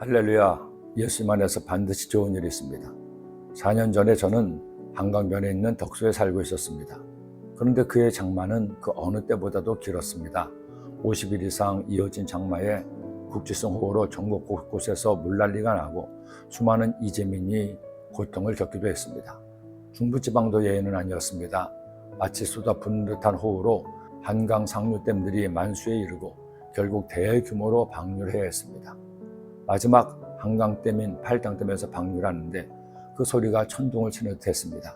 할렐루야, 예수님 안에서 반드시 좋은 일이 있습니다. 4년 전에 저는 한강변에 있는 덕소에 살고 있었습니다. 그런데 그의 장마는 그 어느 때보다도 길었습니다. 50일 이상 이어진 장마에 국지성 호우로 전국 곳곳에서 물난리가 나고 수많은 이재민이 고통을 겪기도 했습니다. 중부지방도 예외는 아니었습니다. 마치 쏟아붓는 듯한 호우로 한강 상류댐들이 만수에 이르고 결국 대규모로 방류를 해야 했습니다. 마지막 한강댐인 팔당댐에서 방류를 하는데 그 소리가 천둥을 치는 듯 했습니다.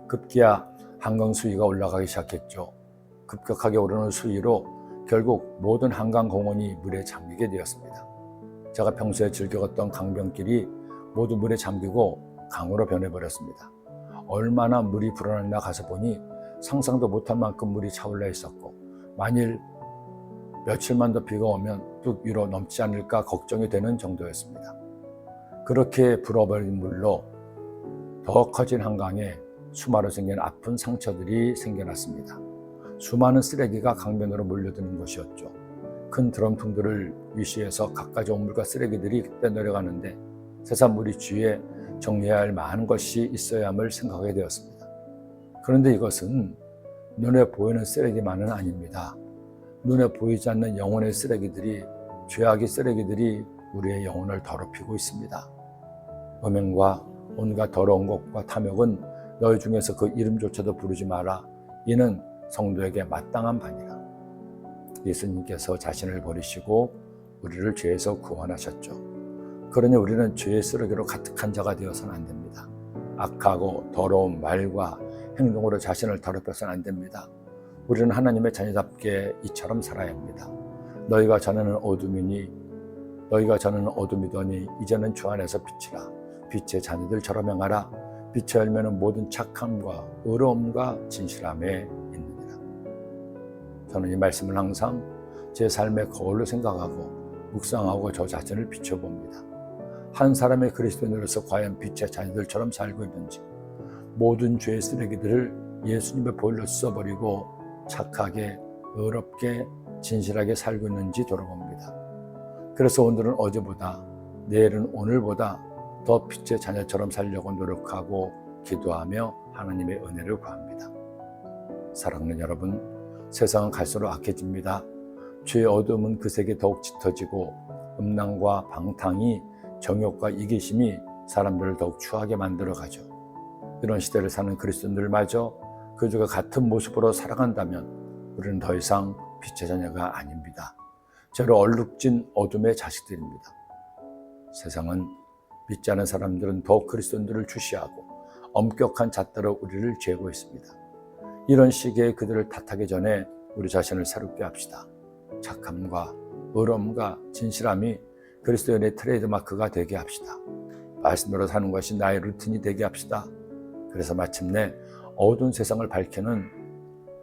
급기야 한강 수위가 올라가기 시작했죠. 급격하게 오르는 수위로 결국 모든 한강공원이 물에 잠기게 되었습니다. 제가 평소에 즐겨 걷던 강변길이 모두 물에 잠기고 강으로 변해버렸습니다. 얼마나 물이 불어났나 가서 보니 상상도 못할 만큼 물이 차올라 있었고, 만일 며칠만 더 비가 오면 뚝 위로 넘지 않을까 걱정이 되는 정도였습니다. 그렇게 불어버린 물로 더 커진 한강에 수마로 생긴 아픈 상처들이 생겨났습니다. 수많은 쓰레기가 강변으로 몰려드는 것이었죠. 큰 드럼통들을 위시해서 갖가지 온 물과 쓰레기들이 그때 내려가는데 세상 우리 주위에 정리해야 할 많은 것이 있어야 함을 생각하게 되었습니다. 그런데 이것은 눈에 보이는 쓰레기만은 아닙니다. 눈에 보이지 않는 영혼의 쓰레기들이, 죄악의 쓰레기들이 우리의 영혼을 더럽히고 있습니다. 음행과 온갖 더러운 것과 탐욕은 너희 중에서 그 이름조차도 부르지 마라. 이는 성도에게 마땅한 바니라. 예수님께서 자신을 버리시고 우리를 죄에서 구원하셨죠. 그러니 우리는 죄의 쓰레기로 가득한 자가 되어서는 안 됩니다. 악하고 더러운 말과 행동으로 자신을 더럽혀서는 안 됩니다. 우리는 하나님의 자녀답게 이처럼 살아야 합니다. 너희가 전에는 어둠이더니 이제는 주 안에서 빛이라. 빛의 자녀들처럼 행하라. 빛의 열매는 모든 착함과 의로움과 진실함에 있느니라. 저는 이 말씀을 항상 제 삶의 거울로 생각하고 묵상하고 저 자신을 비춰봅니다. 한 사람의 그리스도인으로서 과연 빛의 자녀들처럼 살고 있는지, 모든 죄의 쓰레기들을 예수님의 보혈로 씻어버리고 착하게, 의롭게, 진실하게 살고 있는지 돌아봅니다. 그래서 오늘은 어제보다, 내일은 오늘보다 더 빛의 자녀처럼 살려고 노력하고 기도하며 하나님의 은혜를 구합니다. 사랑하는 여러분, 세상은 갈수록 악해집니다. 죄의 어둠은 그새에 더욱 짙어지고 음란과 방탕이, 정욕과 이기심이 사람들을 더욱 추하게 만들어가죠. 이런 시대를 사는 그리스도인들마저 그들과 같은 모습으로 살아간다면 우리는 더 이상 빛의 자녀가 아닙니다. 죄로 얼룩진 어둠의 자식들입니다. 세상은 믿지 않은 사람들은 더욱 그리스도인들을 주시하고 엄격한 잣대로 우리를 죄고 있습니다. 이런 시기에 그들을 탓하기 전에 우리 자신을 새롭게 합시다. 착함과 의로움과 진실함이 그리스도인의 트레이드마크가 되게 합시다. 말씀으로 사는 것이 나의 루틴이 되게 합시다. 그래서 마침내 어두운 세상을 밝히는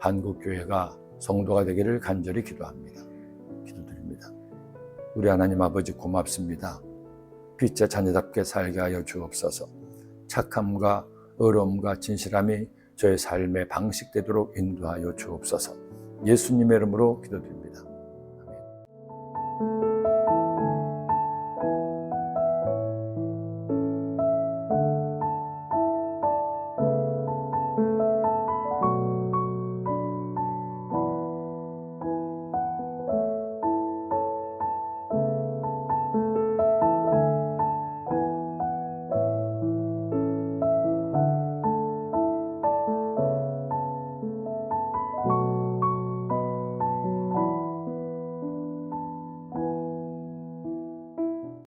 한국교회가, 성도가 되기를 간절히 기도합니다. 기도드립니다. 우리 하나님 아버지 고맙습니다. 빛의 자녀답게 살게 하여 주옵소서. 착함과 의로움과 진실함이 저의 삶의 방식 되도록 인도하여 주옵소서. 예수님의 이름으로 기도드립니다. 아멘.